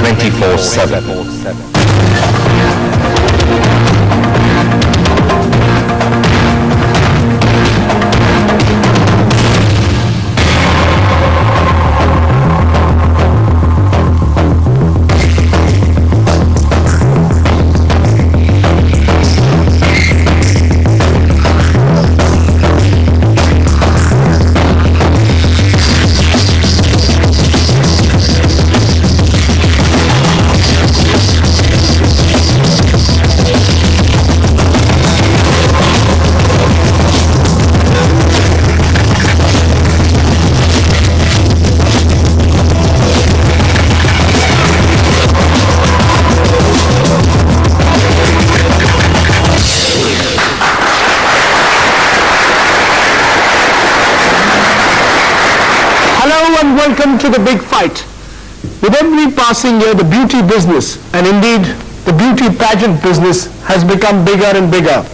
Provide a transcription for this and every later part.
24/7. Welcome to the big fight. With every passing year, the beauty business, and indeed the beauty pageant business, has become bigger and bigger.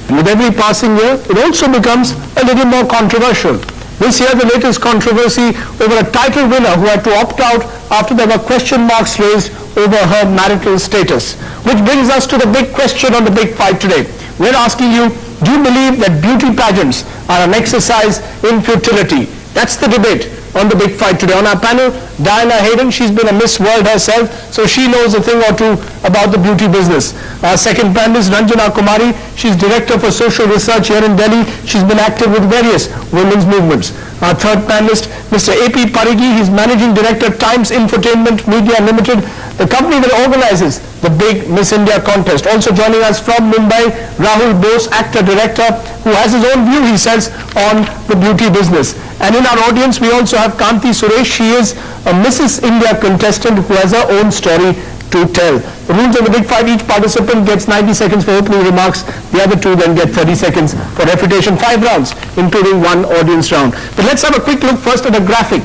And with every passing year, it also becomes a little more controversial. This year, the latest controversy over a title winner who had to opt out after there were question marks raised over her marital status. Which brings us to the big question on the big fight today. We're asking you, do you believe that beauty pageants are an exercise in futility? That's the debate on the big fight today. On our panel, Diana Hayden, she's been a Miss World herself, so she knows a thing or two about the beauty business. Our second panelist, Ranjana Kumari, she's Director for Social Research here in Delhi. She's been active with various women's movements. Our third panelist, Mr. A.P. Parigi, he's Managing Director, Times Infotainment Media Limited, the company that organizes the big Miss India contest. Also joining us from Mumbai, Rahul Bose, Actor Director, who has his own view, he says, on the beauty business. And in our audience, we also have Kanti Suresh. She is a Mrs. India contestant who has her own story to tell. The rules of the big fight: each participant gets 90 seconds for opening remarks. The other two then get 30 seconds for refutation. 5 rounds, including one audience round. But let's have a quick look first at a graphic.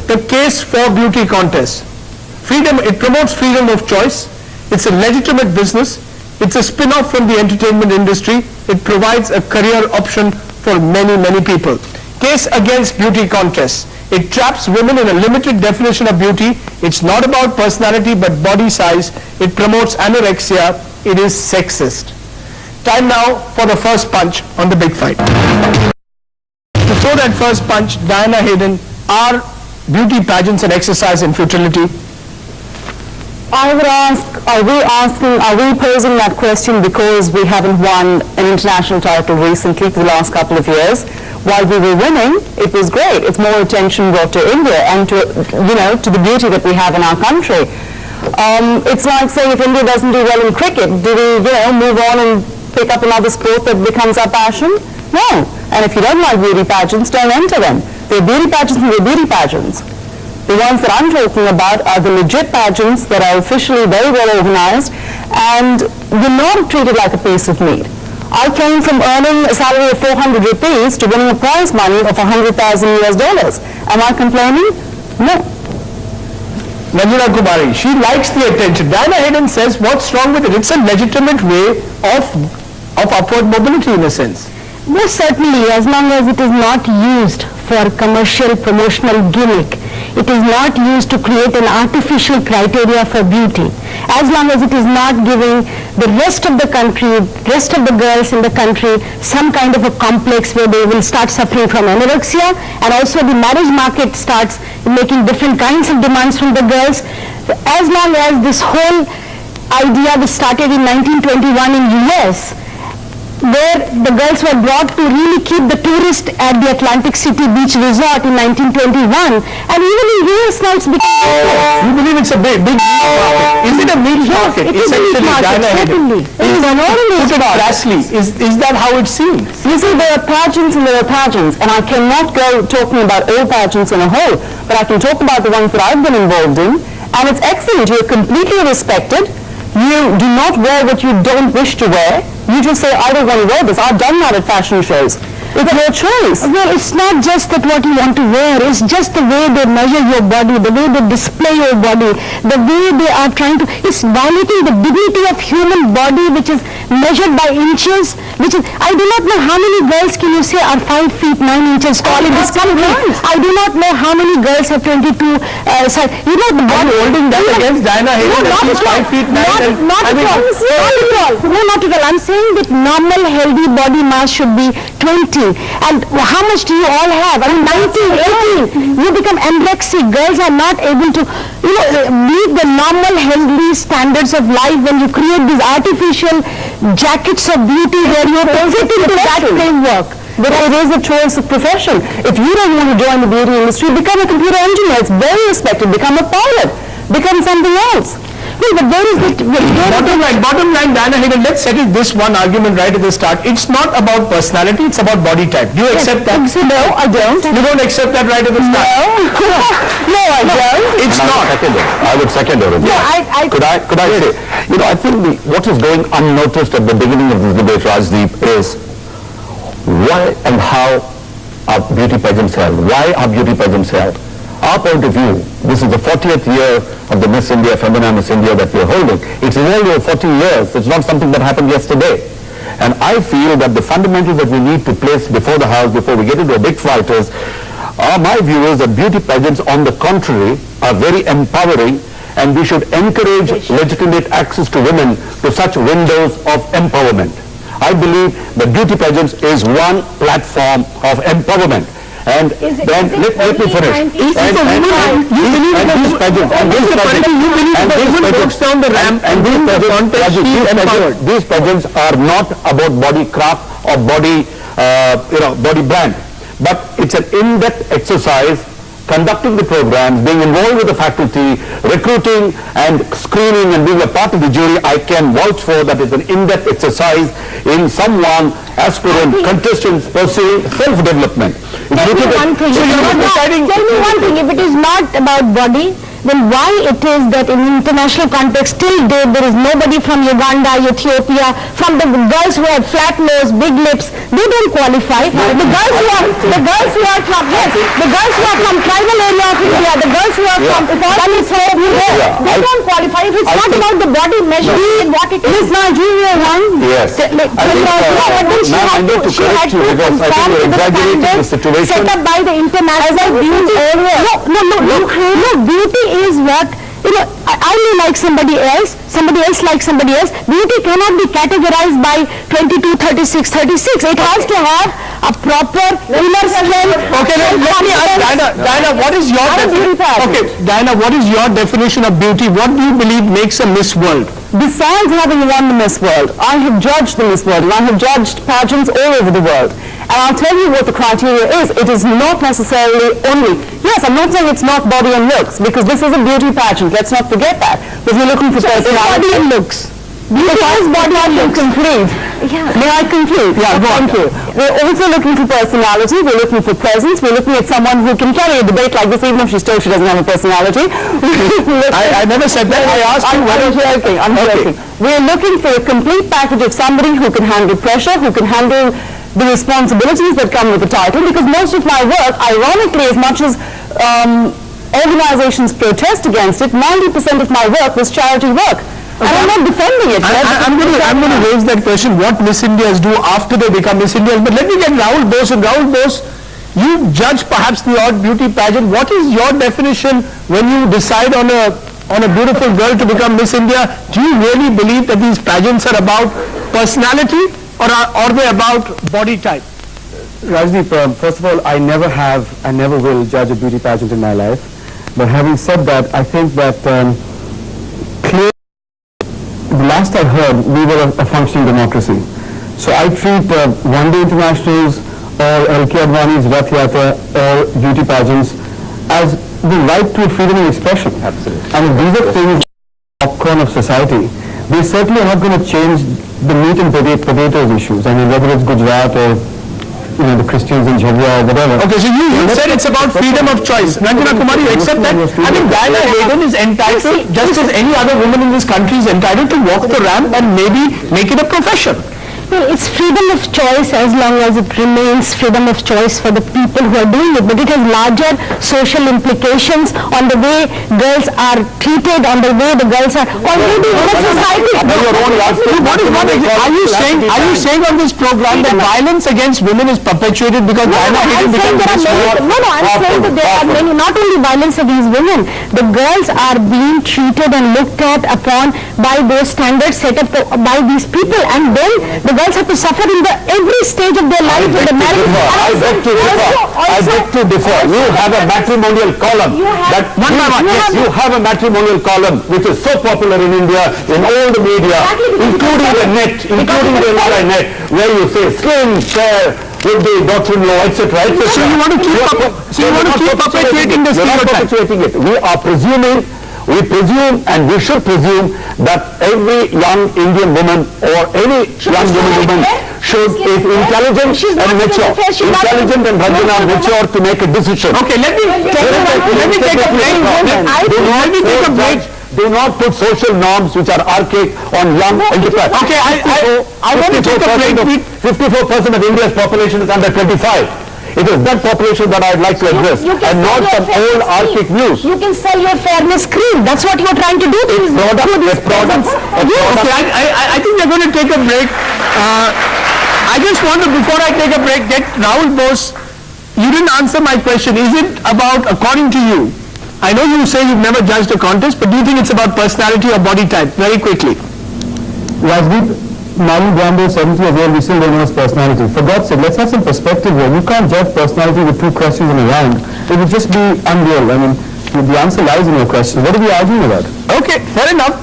The case for beauty contests. Freedom, it promotes freedom of choice. It's a legitimate business. It's a spin-off from the entertainment industry. It provides a career option for many, many people. Case against beauty contests. It traps women in a limited definition of beauty. It's not about personality but body size. It promotes anorexia. It is sexist. Time now for the first punch on the big fight. To throw that first punch, Diana Hayden, are beauty pageants an exercise in futility? I would ask, are we posing that question because we haven't won an international title recently for the last couple of years? While we were winning, it was great. It's more attention brought to India and to, to the beauty that we have in our country. It's like saying if India doesn't do well in cricket, do we, move on and pick up another sport that becomes our passion? No. And if you don't like beauty pageants, don't enter them. They're beauty pageants and they're beauty pageants. The ones that I'm talking about are the legit pageants that are officially very well organized and you're not treated like a piece of meat. I came from earning a salary of 400 rupees to winning a prize money of $100,000 US. Am I complaining? No. Ranjana Kumari, she likes the attention. Diana Hayden says, what's wrong with it? It's a legitimate way of upward mobility in a sense. Most certainly, as long as it is not used for commercial promotional gimmick. It is not used to create an artificial criteria for beauty. As long as it is not giving the rest of the country, rest of the girls in the country, some kind of a complex where they will start suffering from anorexia, and also the marriage market starts making different kinds of demands from the girls. As long as this whole idea was started in 1921 in US, where the girls were brought to really keep the tourists at the Atlantic City Beach Resort in 1921, and even in US now it's becoming. You believe it's a big market? Is it a meat market? It is a meat market, certainly. It is an enormous market. Is that how it seems? You see, there are pageants and there are pageants, and I cannot go talking about all pageants in a whole, but I can talk about the ones that I've been involved in, and it's excellent. You're completely respected. You do not wear what you don't wish to wear. You just say, I don't want to wear this. I've done that at fashion shows. It's your choice. Well, it's not just that what you want to wear, it's just the way they measure your body, the way they display your body, the way they are trying to, it's violating the dignity of human body, which is measured by inches, which is, I do not know how many girls can you say are 5 feet 9 inches tall in this country. I do not know how many girls have 22 size. You know the body. Holding that against Diana Hayden, that she's 5 feet 9. Not at all. No, not at all. I'm saying that normal healthy body mass should be 20. And how much do you all have? I mean, 19, 18. You become anorexic. Girls are not able to, meet the normal healthy standards of life when you create these artificial jackets of beauty where you fit into that framework. But it is a choice of profession. If you don't want to join the beauty industry, become a computer engineer. It's very respected. Become a pilot. Become something else. Well, but there is Bottom line, Diana Hayden, let's settle this one argument right at the start. It's not about personality, it's about body type. Do you accept that? No, I don't. You don't accept that right at the start? No, I don't. It's not. I would second her. Could I say, I think what is going unnoticed at the beginning of this debate, Rajdeep, is why and how are beauty pageants held? Why are beauty pageants held? Our point of view, this is the 40th year of the Miss India, Femina Miss India that we are holding. It's evolved over 40 years. It's not something that happened yesterday. And I feel that the fundamentals that we need to place before the house, before we get into a big fight is, my view is that beauty pageants, on the contrary, are very empowering, and we should encourage legitimate access to women to such windows of empowerment. I believe that beauty pageants is one platform of empowerment. And then let me finish. And these pageants are not about body craft or body brand, but it's an in-depth exercise, conducting the programs, being involved with the faculty, recruiting and screening and being a part of the jury. I can vouch for that it's an in-depth exercise in someone, aspirant, contestants pursuing self-development. Tell me one thing, if it is not about body, then why it is that in international context till date there is nobody from Uganda, Ethiopia, from the girls who have flat nose, big lips, they don't qualify. The girls who are from tribal area of India, the girls who are from they don't qualify. If it's not about the body measure, what it is. Nigeria one. Yes. She had to conform to the standards set up by the international beauty area. No, beauty is what, I may like somebody else likes somebody else. Beauty cannot be categorized by 22, 36, 36. It has to have a proper inner strength. Okay, let me ask Diana, what is your definition of beauty? What do you believe makes a Miss World? Besides having won the Miss World, I have judged the Miss World, and I have judged pageants all over the world. And I'll tell you what the criteria is. It is not necessarily only, yes, I'm not saying it's not body and looks, because this is a beauty pageant. Let's not forget that. But we're looking for personality and looks. Beauty is body and looks. Conclude. Yeah. May I conclude? Yeah, go on. Thank you. We're also looking for personality. We're looking for presence. We're looking at someone who can carry a debate like this, even if she's told she doesn't have a personality. I never said that. I asked you whether... I'm joking. We're looking for a complete package of somebody who can handle pressure, who can handle the responsibilities that come with the title, because most of my work, ironically, as much as organizations protest against it, 90% of my work was charity work. And I'm not defending it. I'm going to raise that question, what Miss Indias do after they become Miss Indias. But let me get Rahul Bose. And Rahul Bose, you judge perhaps the odd beauty pageant. What is your definition when you decide on a beautiful girl to become Miss India? Do you really believe that these pageants are about personality, or are they about body type? Rajdeep, first of all, I never will judge a beauty pageant in my life. But having said that, I think that clearly, the last I heard, we were a functioning democracy. So I treat one-day internationals or LK Advani's Rath Yatra or beauty pageants as the right to freedom of expression. Absolutely. And if these are things popcorn of society, they certainly are not going to change the meat and potatoes issues. I mean, whether it's Gujarat or the Christians in Jhabua or whatever. Okay, so you said it's about freedom of choice. Ranjana Kumar, you accept that? I mean, Diana Hayden is entitled, just as any other woman in this country is entitled to walk the ramp and maybe make it a profession. Well, it's freedom of choice as long as it remains freedom of choice for the people who are doing it, but it has larger social implications on the way girls are treated, on the way the girls are already in the society. Are you saying on this program that violence against women is perpetuated because Diana Hayden becomes this war? I'm saying that there are many, not only violence against women, the girls are being treated and looked at upon by those standards set up by these people, and then the girls have to suffer in every stage of their life in the marriage. I beg to differ. You have a matrimonial column. You have a matrimonial column which is so popular in India, in all the media, including the net, including the internet, where you say slim, fair, with the daughter-in-law, etc., etc. So you want to keep perpetuating the stereotype? We presume and we should presume that every young Indian woman or any young woman is intelligent and mature. Intelligent and mature to make a decision. Okay, let me take a break. Do not put social norms which are archaic on young enterprise. Okay, I want to take a break. 54% of India's population is under 25. It is that population that I would like to address, and not some old archaic views. You can sell your fairness cream. That's what you're trying to do. I think we're going to take a break. I just want to, before I take a break, get Rahul Bose. You didn't answer my question. Is it about, according to you, I know you say you've never judged a contest, but do you think it's about personality or body type? Very quickly. Rajdeep, Manu Gamble, 70 years old, we still don't know his personality. For God's sake, let's have some perspective here. You can't judge personality with 2 questions in a round. It would just be unreal. I mean, the answer lies in your question. What are we arguing about? Okay, fair enough.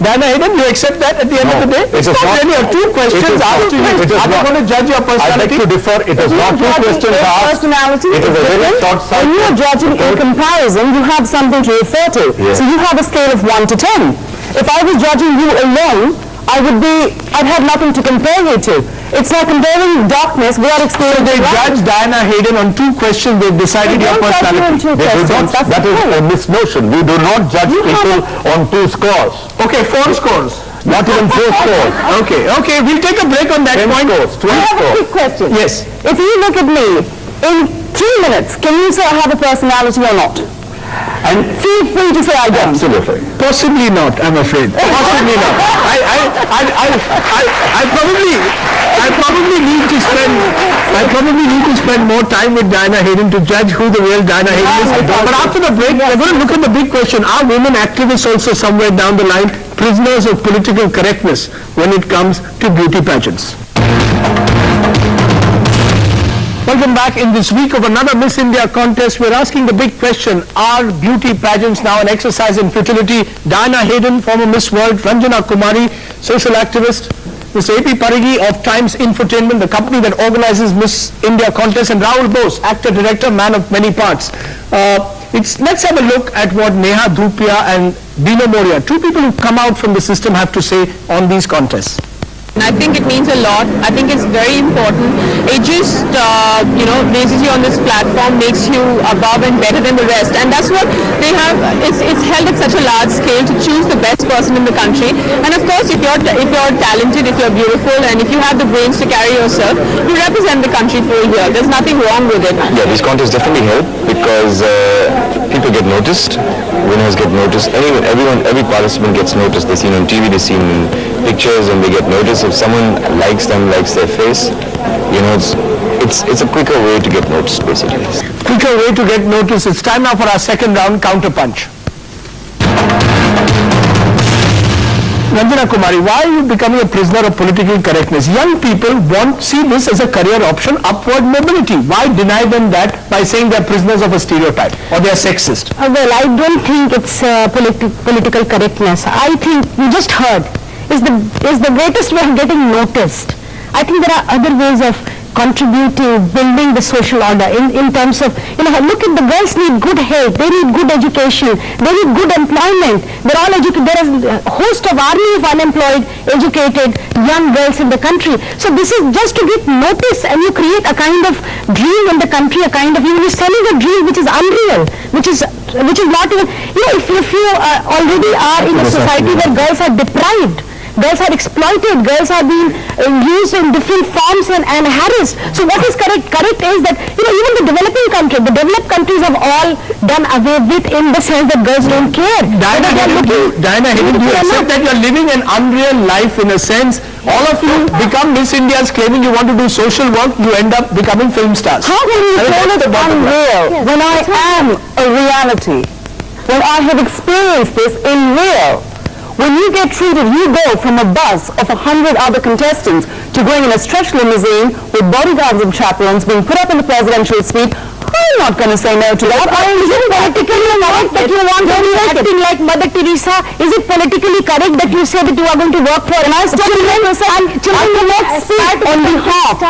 Diana Hayden, you accept that at the end of the day? It is not. Really 2 questions asked to you. Are they going to judge your personality? I beg to differ. It is not 2 questions asked. Personality it is a very short When you are judging in comparison, you have something to refer to. Yes. So you have a scale of 1 to 10. If I was judging you alone, I'd have nothing to compare you to. It's like comparing darkness. We are experiencing They judge Diana Hayden on 2 questions. They've decided your personality. That is a misnotion. We do not judge people on 2 scores. Okay, 4 scores. Not even 4 scores. Okay, we'll take a break on that 10 point. scores, 12 I have a scores. quick question. Yes. If you look at me, in 3 minutes, can you say I have a personality or not? And feel free to say I don't. Absolutely. Possibly not, I'm afraid. Possibly not. I probably need to spend more time with Diana Hayden to judge who the real Diana Hayden is. But after the break, we're going to look at the big question. Are women activists also somewhere down the line prisoners of political correctness when it comes to beauty pageants? Welcome back. In this week of another Miss India contest, we're asking the big question, are beauty pageants now an exercise in futility? Diana Hayden, former Miss World, Ranjana Kumari, social activist, Mr. A.P. Parigi of Times Infotainment, the company that organizes Miss India contest, and Rahul Bose, actor, director, man of many parts. Let's have a look at what Neha Dhupia and Dino Moria, 2 people who come out from the system, have to say on these contests. I think it means a lot. I think it's very important. It just, raises you on this platform, makes you above and better than the rest. And that's what they have. It's held at such a large scale to choose the best person in the country. And of course, if you're talented, if you're beautiful, and if you have the brains to carry yourself, you represent the country for a year. There's nothing wrong with it. Yeah, these contests definitely help because people get noticed, winners get noticed, every participant gets noticed. They're seen on TV, they're seen in pictures, and they get noticed. If someone likes them, likes their face, it's a quicker way to get noticed, basically. Quicker way to get noticed. It's time now for our second round, Counterpunch. Ranjana Kumari, why are you becoming a prisoner of political correctness? Young people see this as a career option, upward mobility. Why deny them that by saying they're prisoners of a stereotype or they're sexist? Well, I don't think it's political correctness. I think you just heard is the greatest way of getting noticed. I think there are other ways of contributing, building the social order in terms of, look at the girls need good health, they need good education, they need good employment. They're all educated. There is a host of army of unemployed, educated young girls in the country. So this is just to get noticed, and you create a kind of dream in the country, you're selling a dream which is unreal, which is not even, if you already are in a society where girls are deprived, Girls are exploited, girls are being used in different forms and harassed. So what is correct? Correct is that, even the developed countries have all done away with, in the sense that girls don't care. Diana, you accept that you're living an unreal life in a sense. All of you become Miss Indias claiming you want to do social work, you end up becoming film stars. How can you call it unreal when I am a reality? When I have experienced this in real? When you get treated, you go from a bus of 100 other contestants to going in a stretch limousine with bodyguards and chaperones being put up in the presidential suite. I'm not going to say no to that. Is it politically correct that you want to be acting like Mother Teresa? Is it politically correct that you say that you are going to work for children?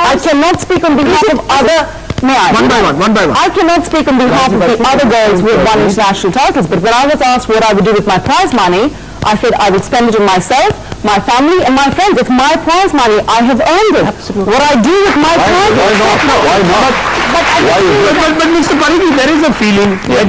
I cannot speak on behalf of other. May I? One by one. I cannot speak on behalf of the other girls who have won international titles, but when I was asked what I would do with my prize money, I said I would spend it on myself, my family, and my friends. It's my prize money. I have earned it. Absolutely. What I do with my prize money... Why not? But Mr. Parikh, there is a feeling that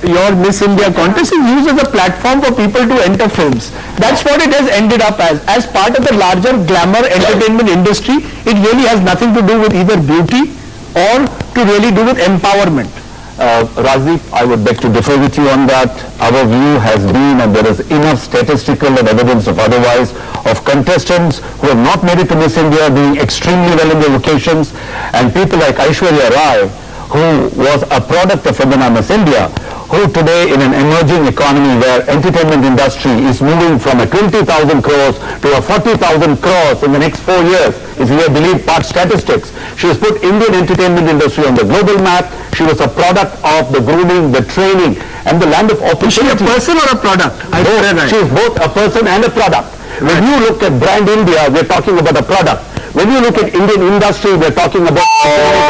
your Miss India contest is used as a platform for people to enter films. That's what it has ended up as part of the larger glamour entertainment industry. It really has nothing to do with either beauty or to really do with empowerment. Rajdeep, I would beg to differ with you on that. Our view has been, and there is enough statistical and evidence of otherwise, of contestants who have not made it to Miss India doing extremely well in their vocations, and people like Aishwarya Rai, who was a product of Femina Miss India, who today in an emerging economy where entertainment industry is moving from a 20,000 crores to a 40,000 crores in the next 4 years, if you believe part statistics. She has put Indian entertainment industry on the global map. She was a product of the grooming, the training, and the land of opportunity. Is she a person or a product? She is both a person and a product. When you look at Brand India, we're talking about a product. When you look at Indian industry, we're talking about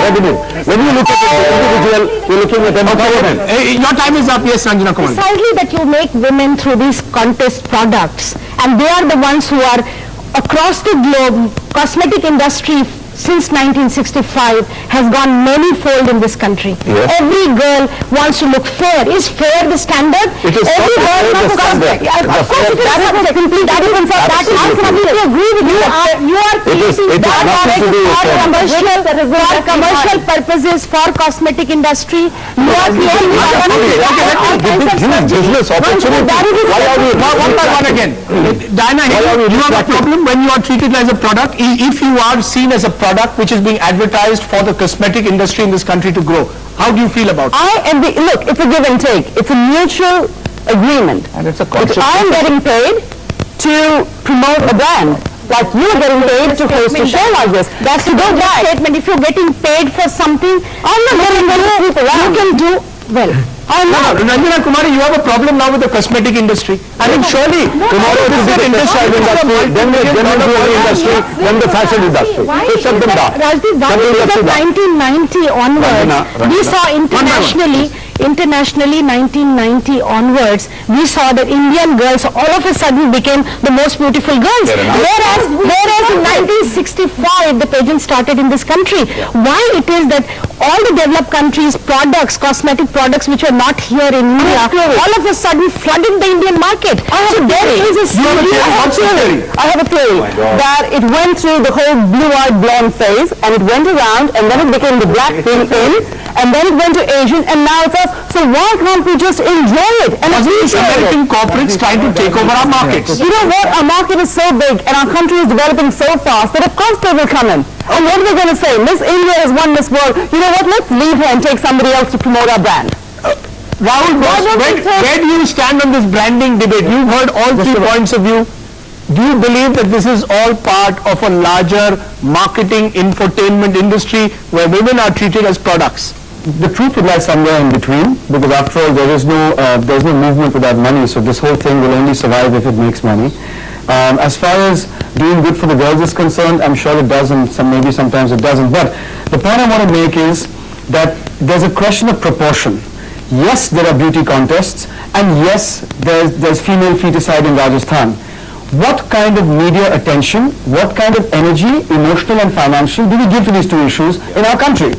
revenue. When you look at the individual, we're looking at empowerment. Your time is up. Yes, Sanjana, come on. Precisely that you make women through these contest products, and they are the ones who are across the globe. Cosmetic industry since 1965 has gone many-fold in this country. Yes. Every girl wants to look fair. Is fair the standard? It is Every not girl the wants to standard. Of course it is. That is complete. That is I completely agree with you. You are creating for commercial purposes for cosmetic industry. You are creating business opportunity. Why are we one by one again? Diana, you have a problem when you are treated as a product. If you are seen as a product which is being advertised for the cosmetic industry in this country to grow, how do you feel about it? Look, it's a give and take. It's a mutual agreement. And it's a Which I'm getting paid to promote a brand. Like you're getting paid to host a show like this. That's to go back. Statement. If you're getting paid for something, I'm not getting paid to you can do well. Ranjana Kumari, you have a problem now with the cosmetic industry. I mean, surely tomorrow it is the textile industry, then the jewelry industry, then the fashion industry. They shut them down. Rajdeep, why is it that 1990 onwards, we saw internationally 1990 onwards, we saw that Indian girls all of a sudden became the most beautiful girls. Whereas in 1965 the pageant started in this country. Why it is that all the developed countries' products, cosmetic products which are not here in India, all of a sudden flooded the Indian market. So there is a I have a theory that it went through the whole blue-eyed blonde phase, and it went around, and then it became the black thing in, and then it went to Asian, and now it's us. So why can't we just enjoy it and appreciate it? American corporates trying to take over our markets. You know what? Our market is so big, and our country is developing so fast that of course they will come in. And what are they going to say? Miss India has won Miss World. You know what? Let's leave her and take somebody else to promote our brand. Rahul, where do you stand on this branding debate? You've heard all 3 points of view. Do you believe that this is all part of a larger marketing infotainment industry where women are treated as products? The truth would lie somewhere in between, because after all there's no movement without money, so this whole thing will only survive if it makes money. As far as doing good for the girls is concerned, I'm sure it does, and maybe sometimes it doesn't. But the point I want to make is that there's a question of proportion. Yes, there are beauty contests, and yes, there's female feticide in Rajasthan. What kind of media attention, what kind of energy, emotional and financial, do we give to these 2 issues in our country?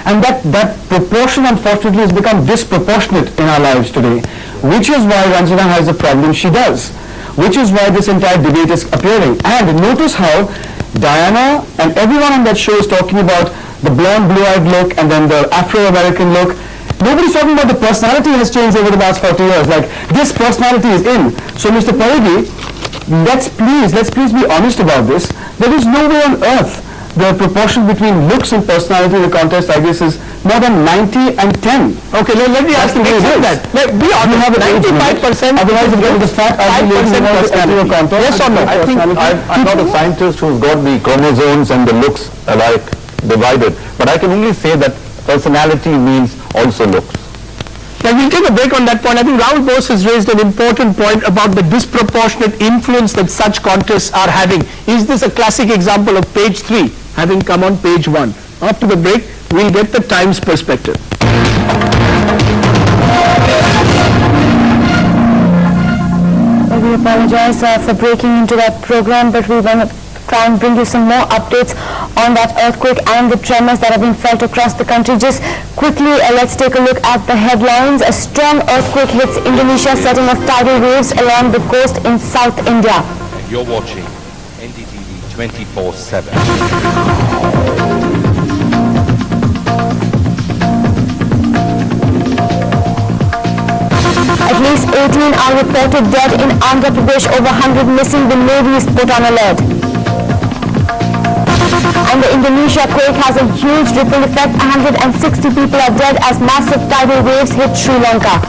And that proportion, unfortunately, has become disproportionate in our lives today, which is why Ranjana has the problem she does. which is why this entire debate is appearing. And notice how Diana and everyone on that show is talking about the blonde, blue-eyed look and then the Afro-American look. Nobody's talking about the personality has changed over the last 40 years. Like, this personality is in. So, Mr. Parigi, let's please be honest about this. There is no way on earth the proportion between looks and personality in a contest like this is more than 90 and 10. Okay, let me ask you that. Be honest, 95%. Otherwise, if there is a fact, 5% personality. Yes or no? I think I'm not a scientist who's got the chromosomes and the looks alike divided, but I can only say that personality means also looks. Now we'll take a break on that point. I think Rahul Bose has raised an important point about the disproportionate influence that such contests are having. Is this a classic example of page 3 having come on page 1? After the break, we'll get the Times perspective. We apologize for breaking into that program, but we want to try and bring you some more updates on that earthquake and the tremors that have been felt across the country. Just quickly, let's take a look at the headlines. A strong earthquake hits Indonesia, setting off tidal waves along the coast in South India. And you're watching NDTV 24/7. At least 18 are reported dead in Andhra Pradesh, over 100 missing. The Navy is put on alert. And the Indonesia quake has a huge ripple effect. 160 people are dead as massive tidal waves hit Sri Lanka.